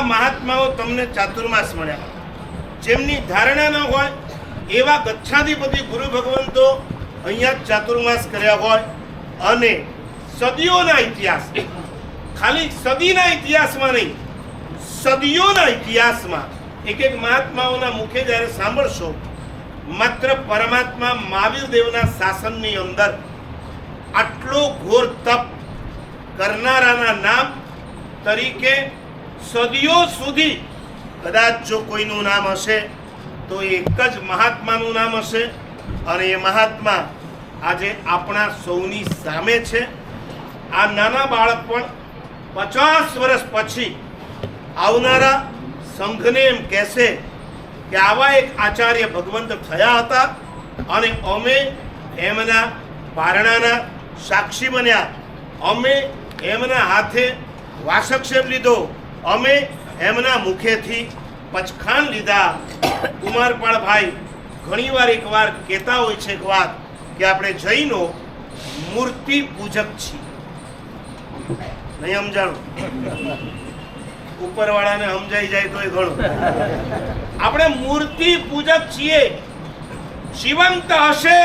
મહાત્માઓ તમને ચાતુર્માસ મળ્યા, જેમની ધારણા ન હોય એવા ગચ્છાધિપતિ ગુરુ ભગવંતો અહીંયા જ ચાતુર્માસ કર્યા હોય. અને સદીઓના ઇતિહાસ, ખાલી સદીના ઇતિહાસમાં નહીં, સદીઓના ઇતિહાસમાં એક એક મહાત્માઓના મુખે જ્યારે સાંભળશો, માત્ર પરમાત્મા મહાવીર દેવના શાસનની અંદર આટલો ઘોર તપ કરનારાના નામ તરીકે સદીઓ સુધી કદાચ જો કોઈનું નામ હશે તો એક જ મહાત્માનું નામ હશે. અને એ મહાત્મા આજે આપણા સૌની સામે છે. આ નાના બાળક પણ 50 વર્ષ પછી આવનારા સંઘને એમ કહેશે કે આવા એક આચાર્ય ભગવંત થયા હતા અને અમે એમના પારણાના સાક્ષી બન્યા, અમે એમના હાથે વાસક્ષેપ લીધો, અમે એમના મુખેથી પચખાણ લીધા. કુમારપાળભાઈ ઘણીવાર એકવાર કહેતા હોય છે એક વાત કે આપણે જૈનો મૂર્તિ પૂજક છીએ. નહીં સમજાણું? ઉપરવાળાને સમજાઈ જાય તો એ ઘણું. આપણે મૂર્તિ પૂજક છીએ. જીવંત હશે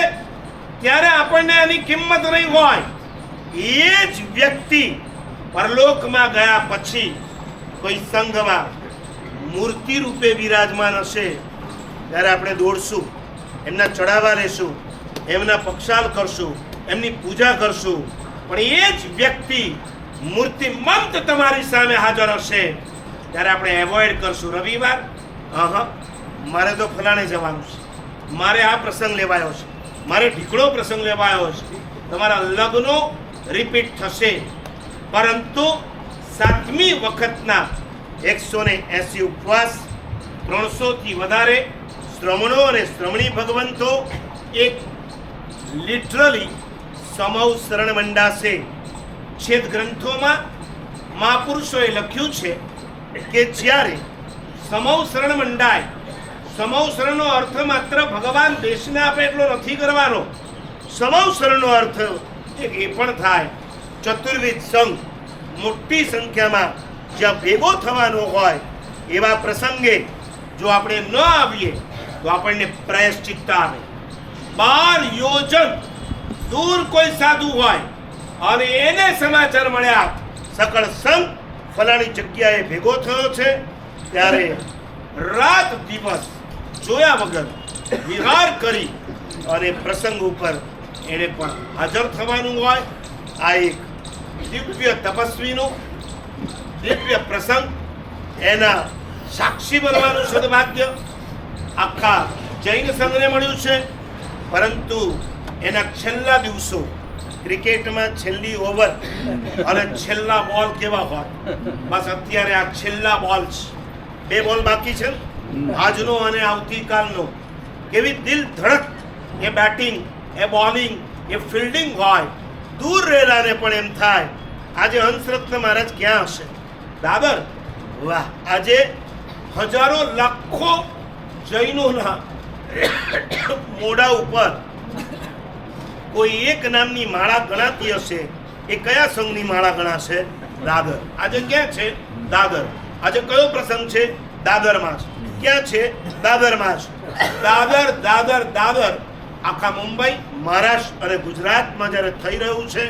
ત્યારે આપણને એની કિંમત નહીં હોય. એ જ વ્યક્તિ પરલોકમાં ગયા પછી કોઈ સંઘમાં મૂર્તિ રૂપે બિરાજમાન હશે ત્યારે આપણે દોડશું, એમના ચડાવવા લેશું, એમના પક્ષાલ કરશું, એમની પૂજા કરશું. પણ એ જ વ્યક્તિ મૂર્તિમંત તમારી સામે હાજર હશે ત્યારે આપણે એવોઇડ કરશું. રવિવાર, મારે તો ફલાણે જવાનું છે, મારે આ પ્રસંગ લેવાયો છે, મારે ઢીકડો પ્રસંગ લેવાયો છે. તમારા લગ્નો રિપીટ થશે, પરંતુ 7મી વખતના 180 ઉપવાસ, 300થી વધારે શ્રમણો અને શ્રમણી ભગવંતો એક લિટરલી સમૌ શરણ મંડાશે. છેદ ગ્રંથોમાં મહાપુરુષોએ લખ્યું છે કે જ્યારે સમૌ શરણ મંડાય, સમૌ શરણનો અર્થ માત્ર ભગવાન દેશને આપે એટલો નથી કરવાનો. સમૌ શરણનો અર્થ એક એ પણ થાય ચતુર્વિધ સંઘ મોટી સંખ્યામાં જ્યાં ભેગો થવાનો હોય એવા પ્રસંગે જો આપણે ન આવીએ તો આપણને પ્રાયશ્ચિત્ત આવે. 12 યોજન દૂર કોઈ સાધુ હોય અને એને સમાચાર મળ્યા સકળ સંઘ ફલાણી જગ્યાએ ભેગો થયો છે, ત્યારે રાત દિવસ જોયા વગર વિહાર કરી અને પ્રસંગ ઉપર એને પણ હાજર થવાનું હોય. આ એક દિવ્ય તપસ્વીનું દિવ્ય પ્રસંગ, એના સાક્ષી બનવાનું સદભાગ્ય આખા જૈન સંઘને મળ્યું છે. પરંતુ એના છેલ્લા દિવસો, ક્રિકેટમાં છેલ્લી ઓવર અને છેલ્લા બોલ કેવા હોય, બસ અત્યારે આ છેલ્લા બોલ છે. 2 બોલ બાકી છે, આજનો અને આવતીકાલનો. કેવી દિલ ધડક એ બેટિંગ, એ બોલિંગ, એ ફિલ્ડિંગ હોય. દૂર રહેલાને પણ એમ થાય આજે હંસરત્ન મહારાજ ક્યાં હશે? દાદર. વાહ! આજે હજારો લાખો જૈનોના મોઢા ઉપર કોઈ એક નામની માળા ગણાતી હશે. એ કયા સંઘની માળા ગણાશે? દાદર. આજે ક્યાં છે? દાદર. આજે કયો પ્રસંગ છે? દાદરમાં છે. ક્યાં છે? દાદરમાં છે. દાદર, દાદર, દાદર. આખા મુંબઈ, મહારાષ્ટ્ર અને ગુજરાતમાં જ્યારે થઈ રહ્યું છે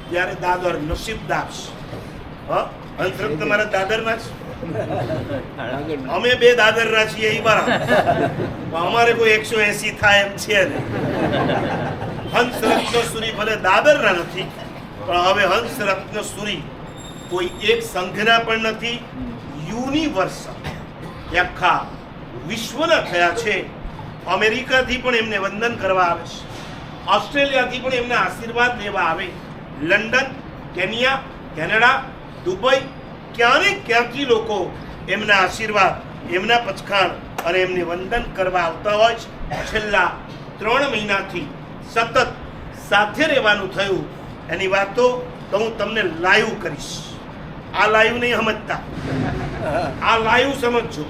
ત્યારે દાદર નસીબદાર છે. હંસરત્ન તમારા દાદરના છે, અમે 2 દાદરના છીએ. એ બરાબર, અમારે કોઈ 180 થાય એમ છે ને. હંસરત્ન સુરી ભલે દાદરના નથી, પણ હવે હંસરત્ન સુરી કોઈ એક સંઘના પણ નથી, યુનિવર્સલ આખા વિશ્વના થયા છે. અમેરિકાથી પણ એમને વંદન કરવા આવે છે, ઓસ્ટ્રેલિયાથી પણ એમના આશીર્વાદ લેવા આવે, લંડન, કેન્યા, કેનેડા, દુબઈ, ક્યાંથી લોકો એમના આશીર્વાદ, એમના પચખાણ અને એમને વંદન કરવા આવતા હોય છે. છેલ્લા 3 મહિનાથી સતત સાથે રહેવાનું થયું એની વાતો તો હું તમને લાઈવ કરીશ. આ લાઈવ નહીં સમજતા, આ લાઈવ સમજજો.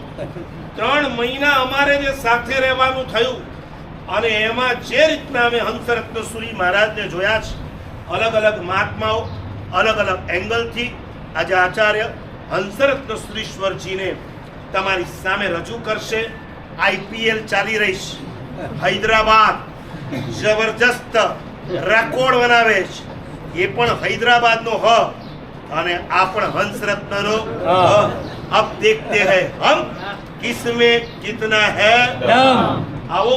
3 મહિના અમારે જે સાથે રહેવાનું થયું અને એમાં જે રીતના અમે હંસરત્ન સુરી મહારાજને જોયા છે, અલગ અલગ મહાત્માઓ, અલગ અલગ એંગલથી. આજે આચાર્ય હંસરત્ન સુરીશ્વરજીને તમારી સામે રજૂ કરશે. IPL ચાલી રહી છે, હૈદરાબાદ જબરજસ્ત રેકોર્ડ બનાવે છે. એ પણ હૈદરાબાદનો હ અને આ પણ હંસરત્નનો હ. અબ દેખતે હૈ હમ કિસમે કિતના હૈ દમ. આવો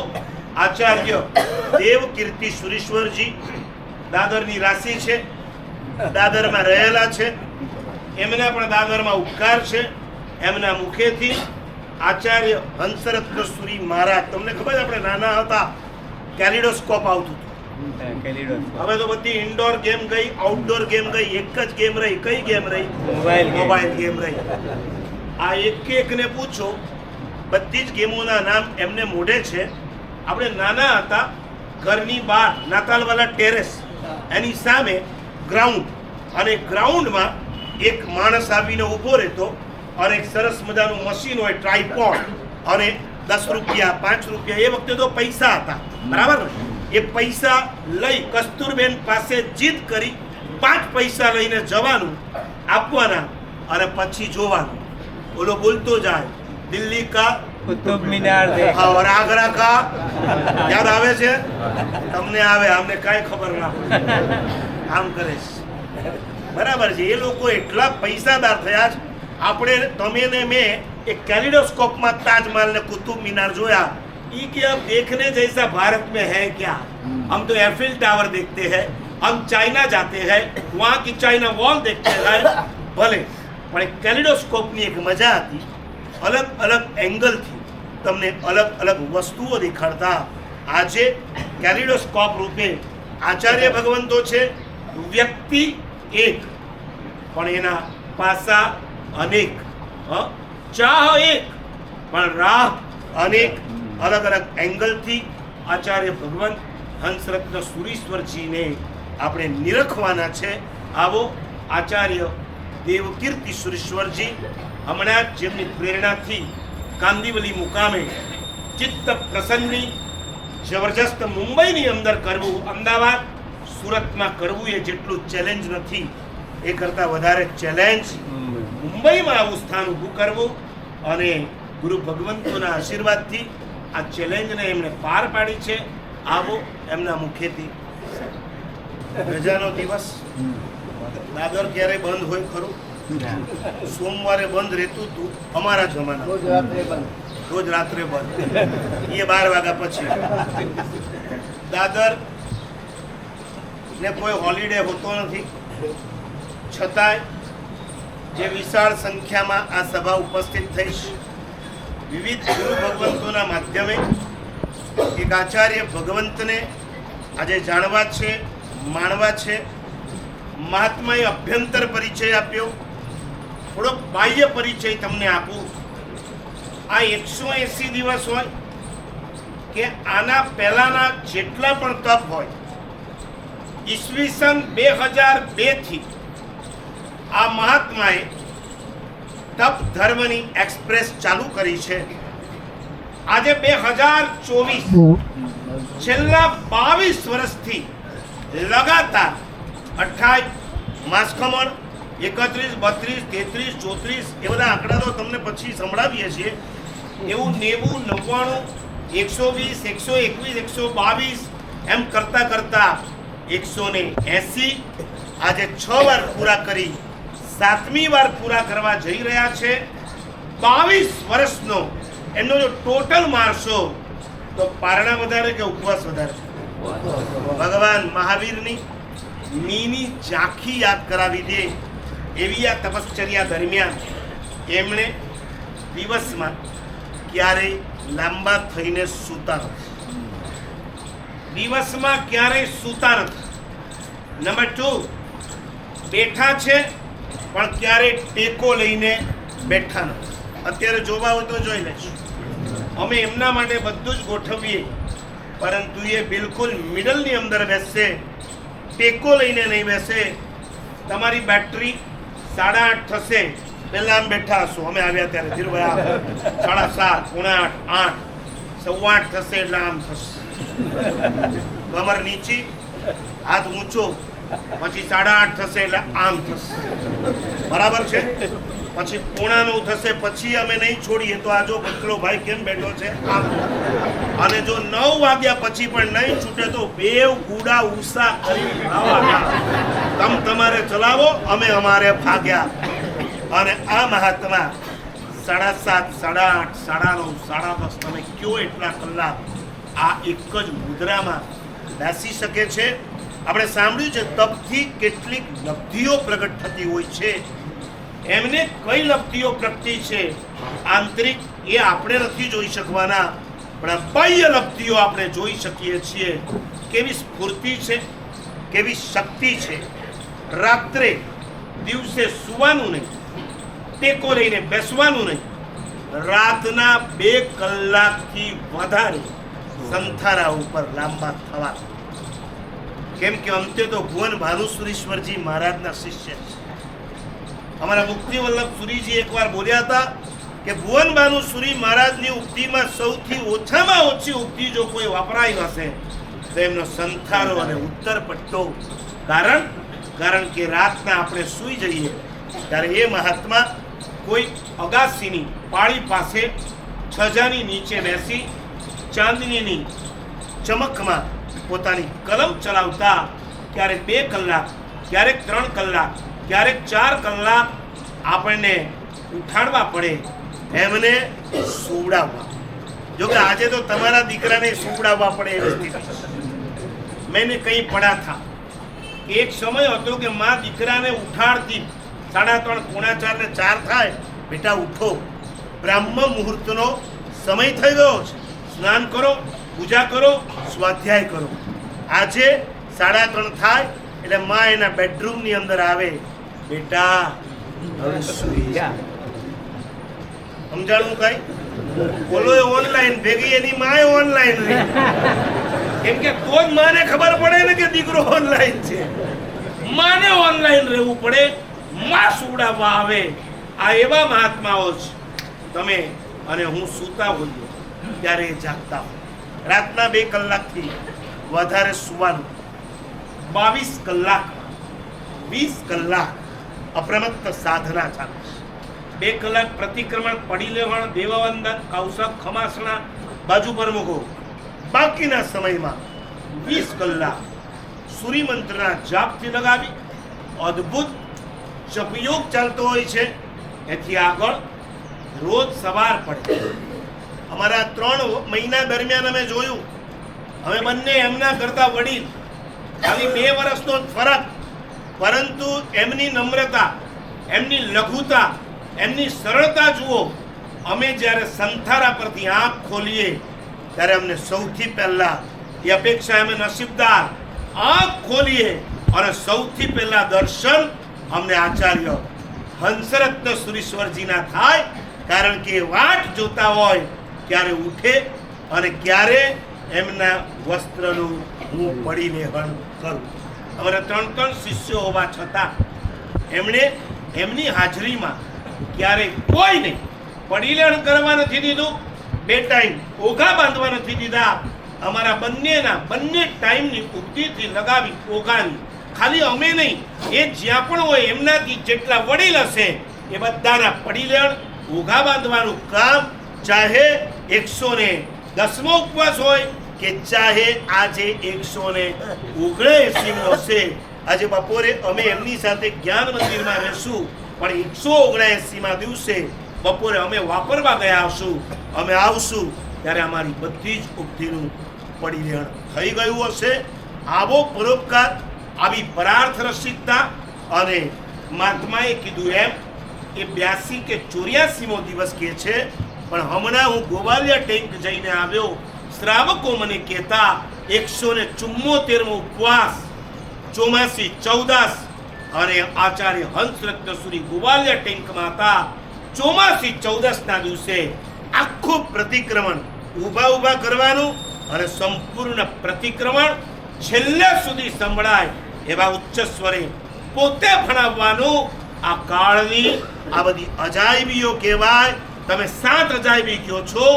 આચાર્ય દેવકીર્તિ સુરીશ્વરજી દાદરની રાશિ છે, દાદરમાં રહેલા છે, એમના પણ દાદરમાં ઉપકાર છે. એમના મુખેથી આચાર્ય હંસરત્ન સુરી મહારાજ, તમને ખબર છે આપણે નાના હતા કેલિડોસ્કોપ આવતું હતું. હવે તો બધી ઇન્ડોર ગેમ ગઈ, આઉટડોર ગેમ ગઈ, એક જ ગેમ રહી. કઈ ગેમ રહી? મોબાઈલ ગેમ રહી. આ એક ને પૂછો, બધી જ ગેમોના નામ એમને મોઢે છે. આપણે નાના હતા, ઘરની બહાર નાતાલવાલા ટેરેસ, એની સામે ગ્રાઉન્ડ, અને ગ્રાઉન્ડમાં એક માણસ આવીને ઊભો રહેતો અને એક સરસ મજાનું મશીન હોય, ટ્રાયપોડ, અને 10 રૂપિયા 5 રૂપિયા એ વખતે તો પૈસા હતા, બરાબર ને? એ પૈસા લઈ કસ્તુરબેન પાસે જીદ કરી 5 પૈસા લઈને જવાનું, આપવાના, અને પછી જોવાનું. બોલો બોલતો જાય, દિલ્હી કા કુતુબ મિનાર દેખ और आगरा का याद આવે છે તમને? આવે, અમને કાંઈ ખબર ના પડે. આમ કરે છે, બરાબર છે. એ લોકો એટલા પૈસાદાર થયા છે. આપણે, તમે ને મેં એક કેલિડોસ્કોપમાં તાજમहल ને કુતુબ મિનાર જોયા. ये कि अब देखने जैसा भारत में है क्या? हम तो एफिल टावर देखते हैं, हम चाइना जाते हैं, वहाँ की चाइना वॉल देखते हैं. भले, પણ એક કેલિડોસ્કોપની એક મજા હતી. અલગ અલગ એંગલથી તમને અલગ અલગ વસ્તુઓ દેખાડતા. આજે કેલિડોસ્કોપ રૂપે આચાર્ય ભગવંતો છે. વ્યક્તિ એક, પણ એના પાસા અનેક. ચાહ એક, પણ રાહ અનેક. અલગ અલગ એંગલથી આચાર્ય ભગવંત હંસરત્ન સુરીશ્વરજીને આપણે નિરખવાના છે. આવો આચાર્ય દેવકીર્તિ સુરીશ્વરજી, હમણાં જ જેમની પ્રેરણાથી કાંદિવલી મુકામે ચિત્ત પ્રસન્ની જબરજસ્ત મુંબઈની અંદર કરવું, અમદાવાદ સુરતમાં કરવું એ જેટલું ચેલેન્જ નથી, એ કરતાં વધારે ચેલેન્જ મુંબઈમાં આવું સ્થાન ઊભું કરવું. અને ગુરુ ભગવંતોના આશીર્વાદથી આ ચેલેન્જને એમણે પાર પાડી છે. આવો એમના મુખેથી. રજાનો દિવસ, દાદર ક્યારે બંધ હોય ખરું? સોમવારે બંધ રહેતું હતું અમારા જમાના, રોજ રાત્રે બંધ, એ 12 વાગ્યા પછી. દાદર ને કોઈ હોલિડે હોતો નથી, છતાંય જે વિશાળ સંખ્યામાં આ સભા ઉપસ્થિત થઈ છે, વિવિધ ગુરુ ભગવંતોના માધ્યમે એક આચાર્ય ભગવંતને આજે જાણવા છે, માણવા છે. મહાત્માએ અભ્યંતર પરિચય આપ્યો, થોડોક બાહ્ય પરિચય તમને આપું. આ 180 દિવસ હોય કે આના પહેલાના જેટલા પણ તપ હોય, ઈસવીસન 2002 થી આ મહાત્માએ તપ ધર્મની એક્સપ્રેસ ચાલુ કરી છે. આજે 2024, છેલ્લા 22 વર્ષથી લગાતાર 28 માસ ખમણ, 31, 32, 33, 34 એ બધા આંકડા તો તમને પછી સંભળાવીએ છીએ. એવું 90, 99, 120, 121, 122 એમ કરતા કરતા 180 આજે 6 વાર પૂરા કરી 7મી વાર પૂરા કરવા જઈ રહ્યા છે. 22 વર્ષનો એમનો જો ટોટલ મારશો તો પારણા વધારે કે ઉપવાસ વધારે? ભગવાન મહાવીરની મીની ઝાંખી યાદ કરાવી દે એવી આ તપશ્ચર્યા દરમિયાન એમણે દિવસમાં ક્યારેય લાંબા થઈને સૂતા નથી. દિવસમાં ક્યારેય સૂતા નથી. નંબર 2, બેઠા છે પણ ક્યારેય ટેકો લઈને બેઠા નથી. અત્યારે જોવા હોય તો જોઈ લેજો. અમે એમના માટે બધું જ ગોઠવીએ, પરંતુ એ બિલકુલ મિડલની અંદર બેસશે, ટેકો લઈને નહીં બેસે. તમારી બેટરી 8:30 થશે, પહેલા આમ બેઠા હશો, અમે આવ્યા ત્યારે ધીરુભાઈ 7:30, 7:45, 8, 8:15 થશે એટલે આમ થશે. કમર નીચી, હાથ ઊંચો, પછી 8:30 થશે એટલે આમ થશે. બરાબર છે? પછી 9:45 થશે, પછી અમે નહીં છોડીએ. તો આ જો પતલો ભાઈ કેમ બેઠો છે આમ. અને જો 9 વાગ્યા પછી પણ નહીં છૂટે તો બેવ ગુડા ઉષા કરી તમ તમારે ચલાવો, અમે અમારે ભાગ્યા. અને આ મહાત્મા 7:30, 8:30, 9:30, 10:30 તમે કયો એટલા કલાક આ એક જ મુદ્રામાં બેસી શકે છે. આપણે સાંભળ્યું છે તપથી કેટલીક લબ્ધિઓ પ્રગટ થતી હોય છે. એમને કઈ લબ્ધિઓ પ્રગટી છે આંતરિક એ આપણે નથી જોઈ શકવાના, પણ બાહ્ય લબ્ધિઓ આપણે જોઈ શકીએ છીએ. કેવી સ્ફૂર્તિ છે, કેવી શક્તિ છે. રાત્રે દિવસે સુવાનું નહીં, ટેકો લઈને બેસવાનું નહીં, રાતના 2 કલાકથી વધારે સંથારા ઉપર લાંબા થવા. કેમ કે અંતે તો ભુવન ભાનુસુરીશ્વરજી મહારાજના શિષ્ય છે. અમારા મુક્તિ વલ્લભ સુરીજી એકવાર બોલ્યા હતા કે ભુવન ભાનુસુરી મહારાજની ઉક્તિમાં સૌથી ઓછામાં ઓછી ઉક્તિ જો કોઈ વપરાઈ હશે તો એમનો સંથારો અને ઉત્તર પટ્ટો. કારણ કે રાતના આપણે સૂઈ જઈએ ત્યારે એ મહાત્મા કોઈ અગાસીની પાળી પાસે છજાની નીચે બેસી ચાંદનીની ચમકમાં પોતાની કલમ ચલાવતા. ક્યારેક 2 કલાક, ક્યારેક 3 કલાક, ક્યારેક 4 કલાક આપણને ઉઠાડવા પડે, એમને સુવડાવવા. જો કે આજે તો તમારા દીકરાને સુવડાવવા પડે એવી સ્થિતિ. મેં કંઈ પડા થા. એક સમય હતો કે માં દીકરાને ઉઠાડતી 3:30, 3:45 ને 4 થાય, બેટા ઉઠો, બ્રાહ્મ મુહૂર્તનો સમય થઈ ગયો છે, સ્નાન કરો, પૂજા કરો, સ્વાધ્યાય કરો. આજે 3:30 થાય એટલે માં એના બેડરૂમની અંદર આવે, બેટા હવે સૂઈ જા. સમજાણું કઈ? બોલો એ ઓનલાઈન ભેગી એની માએ ઓનલાઈન રહી. કેમ કે તો જ માને ખબર પડે ને કે દીકરો ઓનલાઈન છે. માને ઓનલાઈન રહેવું પડે, માં સુવડાવવા આવે. આ એવા મહાત્માઓ છે. તમે અને હું સૂતા હોઈએ ત્યારે જાગતા હોય. રાતના 2 કલાકથી વધારે સુવાનું. 22 કલાક, 20 કલાક અપ્રમત્ત સાધના ચાલે. 2 કલાક પ્રતિક્રમણ, પડી લેવણ, દેવવંદન, કૌશક, ખમાસણા બાજુ પર મૂકો. બાકીના સમયમાં 20 કલાક સૂર્યમંત્રના જાપથી લગાવી અદ્ભુત જપયોગ ચાલતો હોય છે. એથી આગળ રોજ સવાર પડે. અમારા 3 મહિના દરમિયાન અમે જોયું, અમે બંને એમના કરતા વડીલ, ખાલી 2 વર્ષનો જ ફરક, પરંતુ એમની નમ્રતા, એમની લઘુતા, એમની સરળતા જુઓ. અમે જ્યારે સંથારા પરથી આંખ ખોલીએ ત્યારે અમને સૌથી પહેલા એ અપેક્ષા, અમે નસીબદાર, આંખ ખોલીએ અને સૌથી પહેલા દર્શન અમને આચાર્ય હંસરત્ન સુરીશ્વરજીના થાય. કારણ કે વાટ જોતા હોય ક્યારે ઉઠે અને ક્યારે એમના વસ્ત્રનું હું પડી લેહણ કરું. અમારા 3 શિષ્યો હોવા છતાં એમણે એમની હાજરીમાં ક્યારેય કોઈ નહીં પડી લેહણ કરવા નથી દીધું, 2 ટાઈમ ઓઘા બાંધવા નથી દીધા. અમારા બંને ટાઈમની ઉક્તિથી લગાવી ઓઘાની. ખાલી અમે નહીં, એ જ્યાં પણ હોય એમનાથી જેટલા વડીલ હશે એ બધાના પડી લેણ ઓઘા બાંધવાનું કામ. ચાહે 110મો ઉપવાસ હોય કે ચાહે આજે 179મો હશે. આજે બપોરે અમે એમની સાથે જ્ઞાન મંદિરમાં રહેશું, પણ 179મા દિવસે બપોરે અમે વાપરવા ગયા હશું. અમે આવશું ત્યારે અમારી બધી જ ઉક્તિનું પડી લેણ થઈ ગયું હશે. આવો પરોપકાર, આવી પરાર્થ રસિકતા. અને મહાત્માએ કીધું એમ એ 82 કે 84મો દિવસ કે છે. પણ હમણાં હું ગોવાલિયા ટેન્ક જઈને આવ્યો, શ્રાવકો મને કહેતા 174મો ઉપવાસ, ચોમાસી 14 અને આચાર્ય હંસરત્ન સુરી ગોવાલિયા ટેન્કમાં હતા. ચોમાસી 14ના દિવસે આખું પ્રતિક્રમણ ઊભા કરવાનું અને સંપૂર્ણ પ્રતિક્રમણ છેલ્લે સુધી સંભળાય એવા ઉચ્ચ સ્વરે પોતે ભણાવવાનું. આ કાળની આ બધી અજાયબીઓ કહેવાય. તમે 7 અજાયબી કહો છો,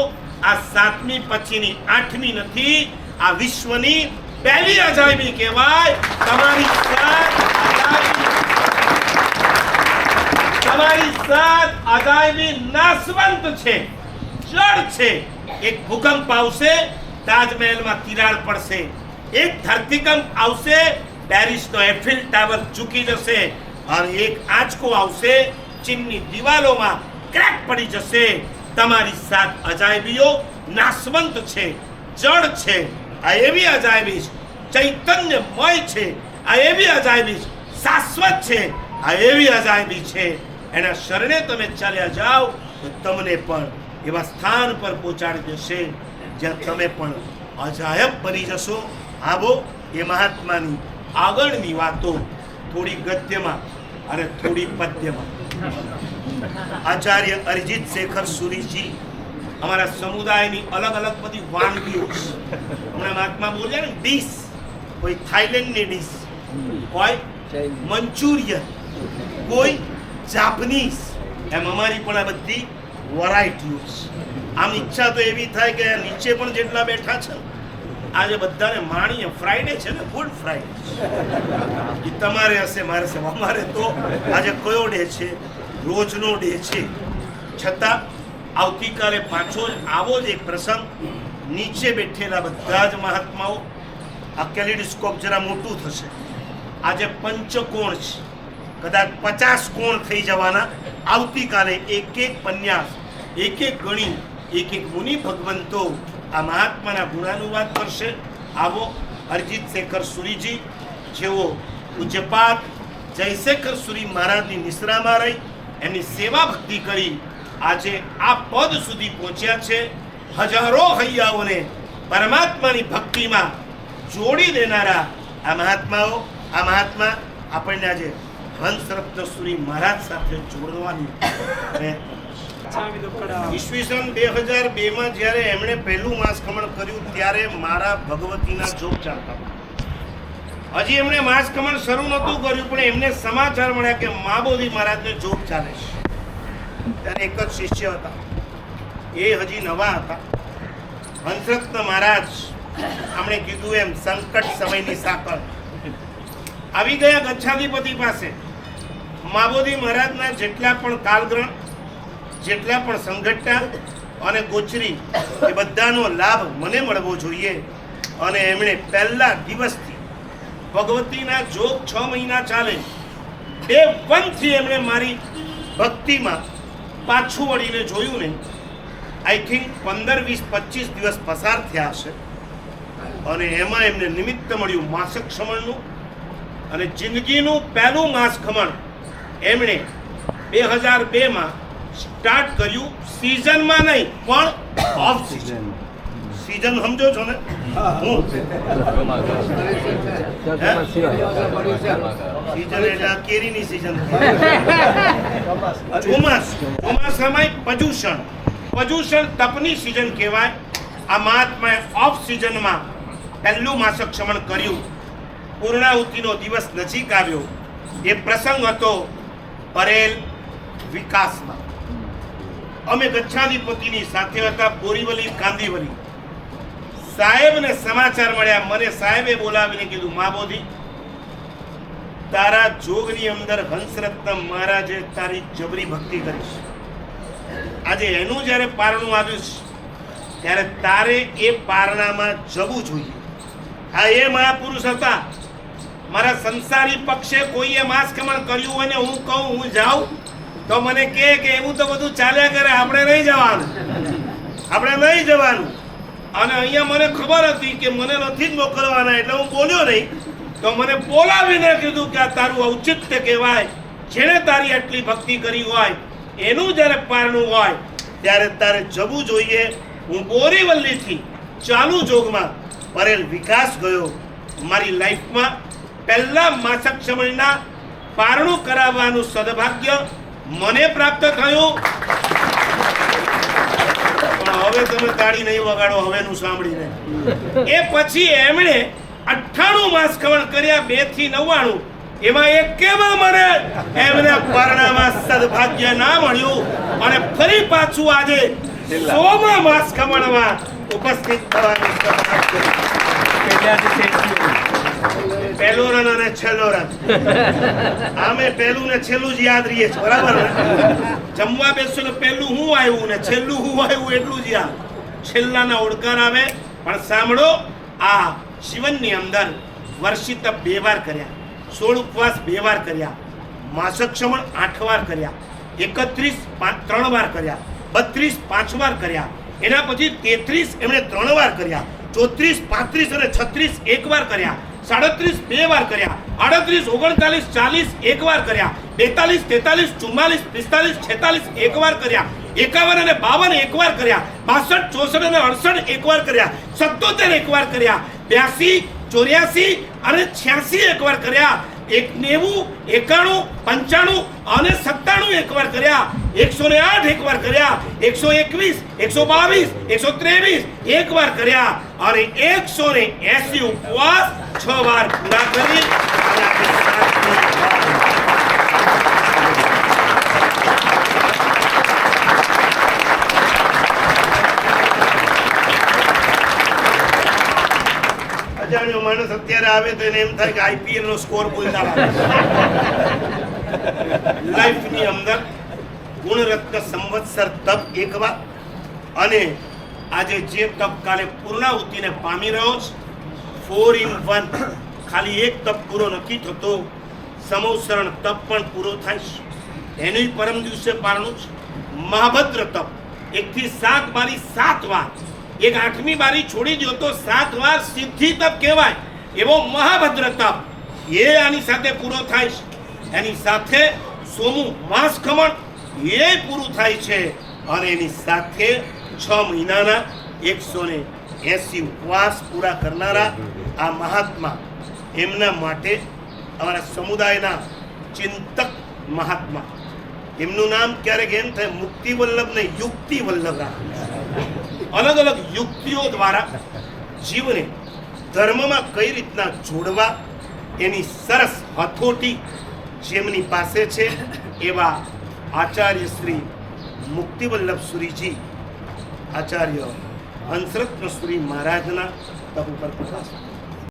આ 7મી પછીની 8મી નથી, આ વિશ્વની પહેલી અજાયબી કહેવાય. તમારી 7 અજાયબી તમારી સાત અજાયબી નાશવંત છે, જડ છે. એક ભૂકંપ આવશે, તાજમહેલમાં તિરાડ પડશે. એક ધરતીકંપ આવશે, પેરિસનો એફિલ ટાવર ઝૂકી જશે. અને એક આંચકો આવશે, ચીનની દિવાલોમાં ક્રેક પડી જશે. તમારી સાત અજાયબીઓ નાશવંત છે, જડ છે. આ એવી અજાયબી છે ચૈતન્યમય છે. આ એવી અજાયબી છે શાશ્વત છે. આ એવી અજાયબી છે એના શરણે તમે ચાલ્યા જાઓ તો તમને પણ એવા સ્થાન પર પહોંચાડી દેશે જ્યાં તમે પણ અજાયબ બની જશો. આવો એ મહાત્માની આગળની વાતો થોડી ગદ્યમાં અને થોડી પદ્યમાં. આચાર્ય અરિજીત શેખર સુરીજી અમારા સમુદાયની અલગ અલગ બધી વાનગીઓ છે. હમણાં મહાત્મા બોલ્યા ને ડીશ, કોઈ થાઈલેન્ડની ડીશ, કોઈ મંચુરિયન, કોઈ જાપનીઝ, એમ અમારી પણ આ બધી વેરાયટીઓ છે. આમ ઈચ્છા તો એવી થાય કે નીચે પણ જેટલા બેઠા છે આજે બધાને માણીએ. ફ્રાઈડે છે ને, ગુડ ફ્રાઈડે. એ તમારે હશે, મારે હશે. અમારે તો આજે કયો ડે છે? રોજનો ડે છે. છતાં આવતીકાલે પાછો જ આવો જ એક પ્રસંગ. નીચે બેઠેલા બધા જ મહાત્માઓ, આ કેલિડોસ્કોપ જરા મોટું થશે. આજે પંચકોણ છે, કદાચ 50 કોણ થઈ જવાના. આવતીકાલે એક એક પન્યાસ, એક એક ગણી, એક એક મુનિ ભગવંતો આ મહાત્માના ગુણાનુવાદ કરશે. આવો અરિજીત શેખર સુરીજી, જેઓ પૂજ્યપાદ જયશેખર સુરી મહારાજની નિશ્રામાં રહી એમની સેવા ભક્તિ કરી આજે આ પદ સુધી પહોંચ્યા છે. હજારો હૈયાઓને પરમાત્માની ભક્તિમાં જોડી દેનારા આ મહાત્માઓ, આ મહાત્મા આપણને આજે હંસરત્ન સુરી મહારાજ સાથે જોડવાની. ઈસવીસન 2002માં જ્યારે એમણે પહેલું માસકમણ કર્યું ત્યારે મારા ભગવતીના જોગ ચાલતા. હજી એમણે માસકમણ શરૂ નહોતું કર્યું પણ એમને સમાચાર મળ્યા કે મહાબોધિ મહારાજને જોગ ચાલે છે. ત્યારે એક જ શિષ્ય હતા, એ હજી નવા હતા. હંસરત્ન મહારાજ આપણે કીધું એમ સંકટ સમયની સાંકળ આવી ગયા ગચ્છાધિપતિ પાસે. મહાબોધિ મહારાજના જેટલા પણ કાલગ્રહણ, જેટલા પણ સંઘટના અને ગોચરી, એ બધાનો લાભ મને મળવો જોઈએ. અને એમણે પહેલા દિવસથી ભગવતીના જોગ 6 મહિના ચાલે, ડે 1 થી એમણે મારી ભક્તિમાં પાછું વળીને જોયું ને. આઈ થિંક 15, 20, 25 દિવસ પસાર થયા હશે અને એમાં એમને નિમિત્ત મળ્યું માસક ખમણનું. અને જિંદગીનું પહેલું માસ ખમણ એમણે 2002માં સ્ટાર્ટ કર્યું. સિઝનમાં નહીં પણ ઓફ સિઝન. સિઝન સમજો છો ને? સિઝન એટલે કેરીની સિઝન. ચોમાસામાં પર્યુષણ, પર્યુષણ તપની સિઝન કહેવાય. આ મહાત્માએ ઓફ સિઝનમાં પહેલું માસક ક્ષમણ કર્યું. પૂર્ણાહુતિનો દિવસ નજીક આવ્યો. એ પ્રસંગ હતો પરેલ વિકાસમાં. અમે ગચ્છાધિપતિની સાથે હતા, બોરીવલી, કાંદીવલી. સાહેબને સમાચાર મળ્યા. મને સાહેબે બોલાવીને કીધું, મહાબોધિ, તારા જોગની અંદર હંસરત્ન મહારાજે તારી જબરી ભક્તિ કરી છે. આજે એનું જ્યારે પારણું આવ્યું છે ત્યારે તારે એ પારણામાં જવું જોઈએ. આ એ મહાપુરુષ હતા. મારા સંસારી પક્ષે કોઈએ માસકમણ કર્યું હોય ને હું કહું હું જાઉં તો મને કહે કે એવું તો બધું ચાલ્યા કરે, આપણે નહીં જવાનું, આપણે નહીં જવાનું. અને અહીંયા મને ખબર હતી કે મને નથી જ મોકલવાના, એટલે હું બોલ્યો નહીં. તો મને બોલાવીને કીધું કે આ તારું ઔચિત્ય કહેવાય. જેણે તારી આટલી ભક્તિ કરી હોય એનું જ્યારે પારણું હોય ત્યારે તારે જવું જોઈએ. હું બોરીવલ્લીથી ચાલુ જોગમાં પરેલ વિકાસ ગયો. મારી લાઈફમાં પહેલા માસક સમયના પારણું કરાવવાનું સદભાગ્ય મને પ્રાપ્ત થયું. પણ હવે તમે તાળી નહીં વગાડો હવેનું સાંભળીને. એ પછી એમણે 98 માસ કવણ કર્યા, 2 થી 99. એમાં એકેમાં મને એમના પારણામાં સદભાગ્ય ના મળ્યું. અને ફરી પાછું આજે 100મા માસ કમણમાં ઉપસ્થિત થવાનું સદભાગ્ય. પહેલો રન અને છેલ્લો રન આમે પહેલું ને છેલ્લું જ યાદ રહીએ છે, બરાબર ને? જમવા બેસો ને પહેલું હું આવ્યું ને છેલ્લું હું આવ્યું એટલું જ યાદ. છેલ્લાના ઓળકાર આવે. પણ સાંભળો, આ જીવનની અંદર વર્ષી તપ 2 વાર કર્યા, 16 ઉપવાસ 2 વાર કર્યા, માસક શ્રવણ 8 વાર કર્યા, 31 3 વાર કર્યા, 32 5 વાર કર્યા, એના પછી 33 એમણે 3 વાર કર્યા, 34 35 અને 36 1 વાર કર્યા, 37 2 વાર કર્યા, 38 39 40 1 વાર કર્યા, 42 43 44 45 46 1 વાર કર્યા, 51 અને 52 1 વાર કર્યા, 62 64 અને 68 1 વાર કર્યા, 77 1 વાર કર્યા, 82 84 અને 86 1 વાર કર્યા, 90 91 95 અને 97 1 વાર કર્યા, 108 1 વાર કર્યા, 121 122 123 1 વાર કર્યા અને 180 ઉપવાસ 6 વાર પૂરા કરી. અને આજે 7મી વાર. અજાણ્યો માણસ અત્યારે આવે તો એને એમ થાય કે આઈપીએલ નો સ્કોર બોલતા લાઈફની અંદર ગુણરત્ન સંવત્સર તપ 1 વાર અને આજે જે તપ કાલે પૂર્ણાહુતિને પામી રહ્યો છે 4 in 1. ખાલી એક તપ પૂરો નથી થતો, સમવસરણ તપ પણ પૂરો થાય છે. એનું પરમ દિવસે પારણું છે મહાભદ્ર તપ. 1 થી 7 બારી 7 વાર, એક 8મી બારી છોડી દો તો 7 વાર સિદ્ધિ તપ કહેવાય એવો મહાભદ્ર તપ એ આની સાથે પૂરો થાય છે. એની સાથે સોમું માસ ખમણ એ પૂરું થાય છે અને એની સાથે 6 મહિનાના 180 ઉપવાસ પૂરા કરનારા આ મહાત્મા, એમના માટે અમારા સમુદાયના ચિંતક મહાત્મા, એમનું નામ ક્યારેક એમ થાય મુક્તિ વલ્લભ ને યુક્તિ વલ્લભ રાખ્યું. અલગ અલગ યુક્તિઓ દ્વારા જીવને ધર્મમાં કઈ રીતના જોડવા એની સરસ હથોટી જેમની પાસે છે એવા આચાર્ય શ્રી મુક્તિવલ્લભ સુરીજી, આચાર્ય હંસરત્ન સુરી મહારાજના તપ ઉપર પ્રકાશ.